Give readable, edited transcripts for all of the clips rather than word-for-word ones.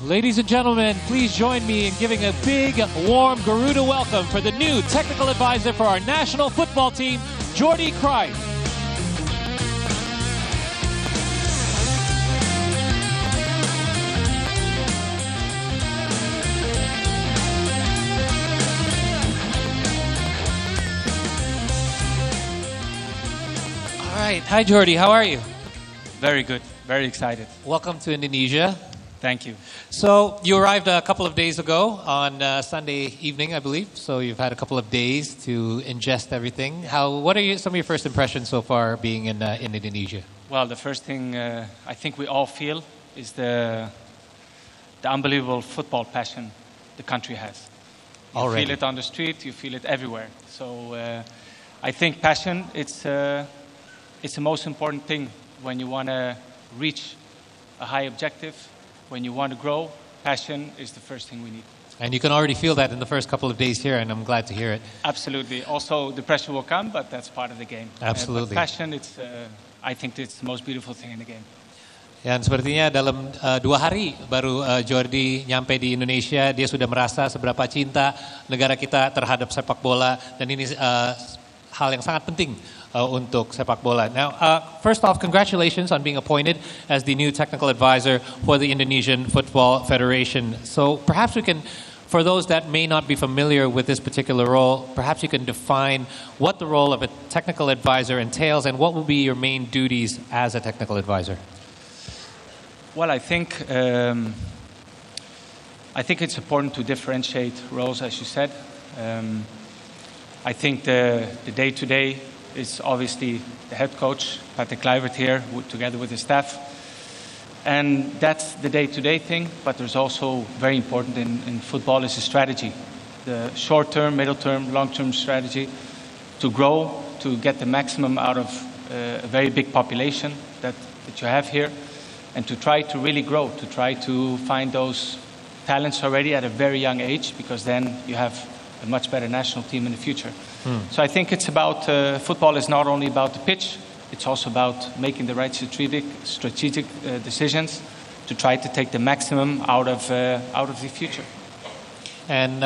Ladies and gentlemen, please join me in giving a big, warm Garuda welcome for the new technical advisor for our national football team, Jordi Cruyff. All right, hi Jordi, how are you? Very good, very excited. Welcome to Indonesia. Thank you. So you arrived a couple of days ago on Sunday evening, I believe. So you've had a couple of days to ingest everything. What are some of your first impressions so far being in Indonesia? Well, the first thing I think we all feel is the unbelievable football passion the country has. You feel it on the street, you feel it everywhere. So I think passion, it's the most important thing when you want to reach a high objective. When you want to grow, passion is the first thing we need. And you can already feel that in the first couple of days here, and I'm glad to hear it. Absolutely. Also, the pressure will come, but that's part of the game. Absolutely. Passion, I think it's the most beautiful thing in the game. Dan sepertinya dalam 2 hari baru Jordi nyampe di Indonesia, dia sudah merasa seberapa cinta negara kita terhadap sepak bola, dan ini hal yang sangat penting untuk sepak bola. Now, first off, congratulations on being appointed as the new technical advisor for the Indonesian Football Federation. So perhaps we can, for those that may not be familiar with this particular role, perhaps you can define what the role of a technical advisor entails and what will be your main duties as a technical advisor. Well, I think it's important to differentiate roles, as you said. I think the day-to-day is obviously the head coach, Patrick Kluivert here, together with his staff. And that's the day-to-day thing, but there's also very important in football is the strategy. The short-term, middle-term, long-term strategy to grow, to get the maximum out of a very big population that you have here, and to try to really grow, to try to find those talents already at a very young age, because then you have a much better national team in the future. So I think it's about, football is not only about the pitch, it's also about making the right strategic decisions to try to take the maximum out of the future. And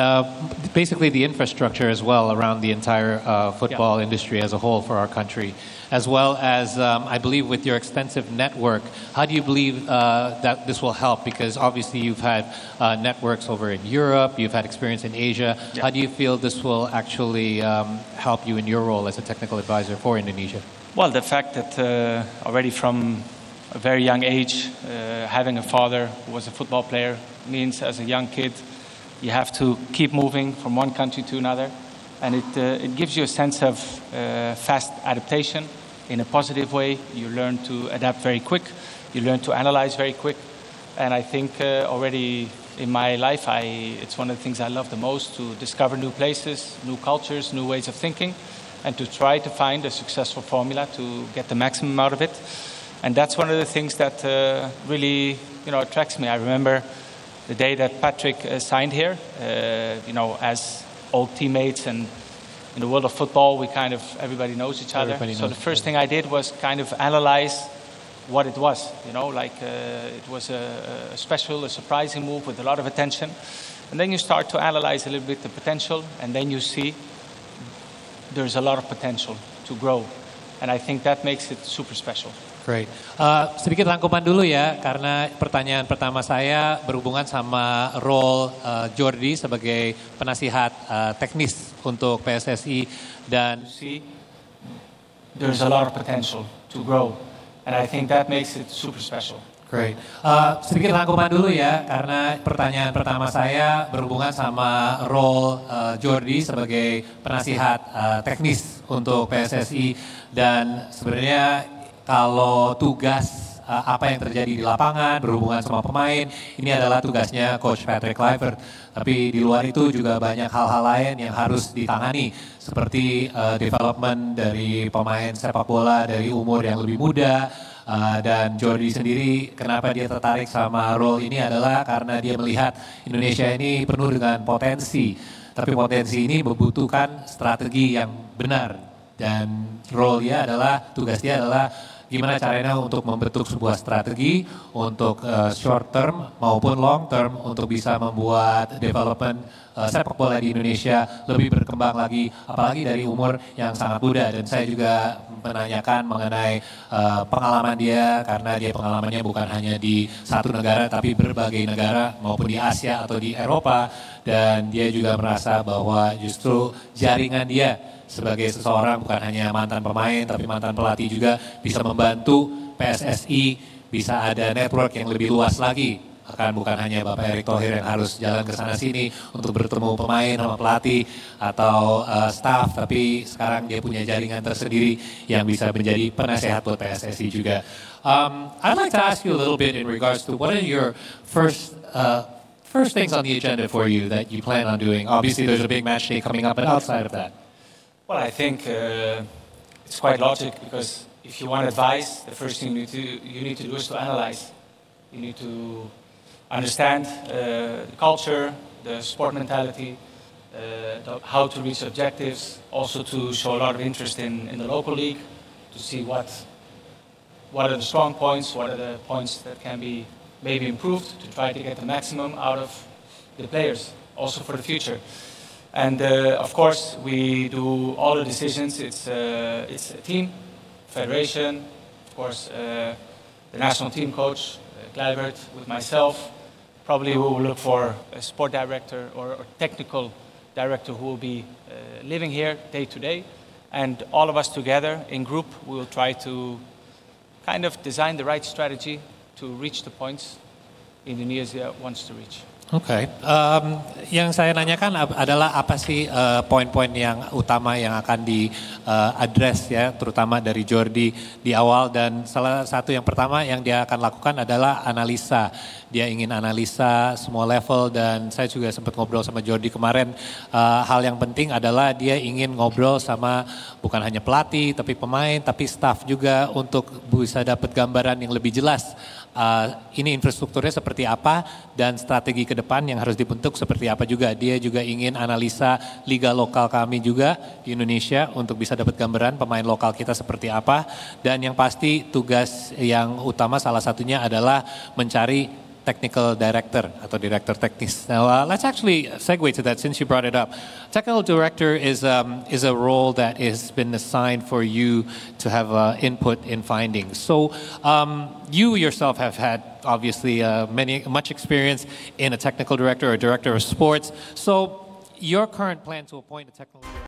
basically the infrastructure as well around the entire football industry as a whole for our country, as well as I believe with your extensive network. How do you believe that this will help? Because obviously you've had networks over in Europe, you've had experience in Asia. How do you feel this will actually help you in your role as a technical advisor for Indonesia? Well, the fact that already from a very young age, having a father who was a football player means as a young kid, you have to keep moving from one country to another. And it gives you a sense of fast adaptation in a positive way. You learn to adapt very quick. You learn to analyze very quick. And I think already in my life, it's one of the things I love the most, to discover new places, new cultures, new ways of thinking, and to try to find a successful formula to get the maximum out of it. And that's one of the things that really attracts me. I remember the day that Patrick signed here, as old teammates, and in the world of football, everybody knows each other. So the first thing I did was kind of analyze what it was. It was a special, a surprising move with a lot of attention. And then you start to analyze a little bit the potential, and then you see there's a lot of potential to grow. And I think that makes it super special. Great. Sedikit rangkuman dulu ya, karena pertanyaan pertama saya berhubungan sama role Jordi sebagai penasihat teknis untuk PSSI, dan there's a lot of potential to grow, and I think that makes it super special. Great. Sedikit rangkuman dulu ya, karena pertanyaan pertama saya berhubungan sama role Jordi sebagai penasihat teknis untuk PSSI, dan sebenarnya kalau tugas apa yang terjadi di lapangan berhubungan sama pemain, ini adalah tugasnya Coach Patrick Kluivert. Tapi di luar itu juga banyak hal-hal lain yang harus ditangani, seperti development dari pemain sepak bola dari umur yang lebih muda. Dan Jordi sendiri, kenapa dia tertarik sama role ini adalah karena dia melihat Indonesia ini penuh dengan potensi. Tapi potensi ini membutuhkan strategi yang benar. Dan role dia adalah, tugas dia adalah gimana caranya untuk membentuk sebuah strategi untuk short term maupun long term untuk bisa membuat development sepak bola di Indonesia lebih berkembang lagi, apalagi dari umur yang sangat muda. Dan saya juga menanyakan mengenai pengalaman dia, karena dia pengalamannya bukan hanya di satu negara tapi berbagai negara maupun di Asia atau di Eropa, dan dia juga merasa bahwa justru jaringan dia sebagai seseorang bukan hanya mantan pemain tapi mantan pelatih juga bisa membantu PSSI bisa ada network yang lebih luas lagi. Akan bukan hanya Bapak Erick Thohir yang harus jalan ke sana sini untuk bertemu pemain sama pelatih atau staff, tapi sekarang dia punya jaringan tersendiri yang bisa menjadi penasehat buat PSSI juga. I'd like to ask you a little bit in regards to what are your first things on the agenda for you that you plan on doing. Obviously there's a big match day coming up, but outside of that. Well, I think it's quite logic, because if you want advice, the first thing you need to do is to analyze. You need to understand the culture, the sport mentality, how to reach objectives, also to show a lot of interest in the local league, to see what are the strong points, what are the points that can be maybe improved, to try to get the maximum out of the players, also for the future. And of course, we do all the decisions. It's a team, federation, of course, the national team coach, Kluivert, with myself. Probably we will look for a sport director or technical director who will be living here day to day. And all of us together in group, we will try to kind of design the right strategy to reach the points Indonesia wants to reach. Oke, yang saya nanyakan adalah apa sih poin-poin yang utama yang akan di-address ya, terutama dari Jordi di awal, dan salah satu yang pertama yang dia akan lakukan adalah analisa. Dia ingin analisa semua level, dan saya juga sempat ngobrol sama Jordi kemarin, hal yang penting adalah dia ingin ngobrol sama bukan hanya pelatih, tapi pemain, tapi staff juga untuk bisa dapat gambaran yang lebih jelas. Ini infrastrukturnya seperti apa dan strategi ke depan yang harus dibentuk seperti apa juga. Dia juga ingin analisa liga lokal kami juga di Indonesia untuk bisa dapat gambaran pemain lokal kita seperti apa. Dan yang pasti tugas yang utama salah satunya adalah mencari technical director atau director teknis. Now let's actually segue to that since you brought it up. Technical director is a role that has been assigned for you to have input in findings. So you yourself have had obviously much experience in a technical director or director of sports. So your current plan to appoint a technical director.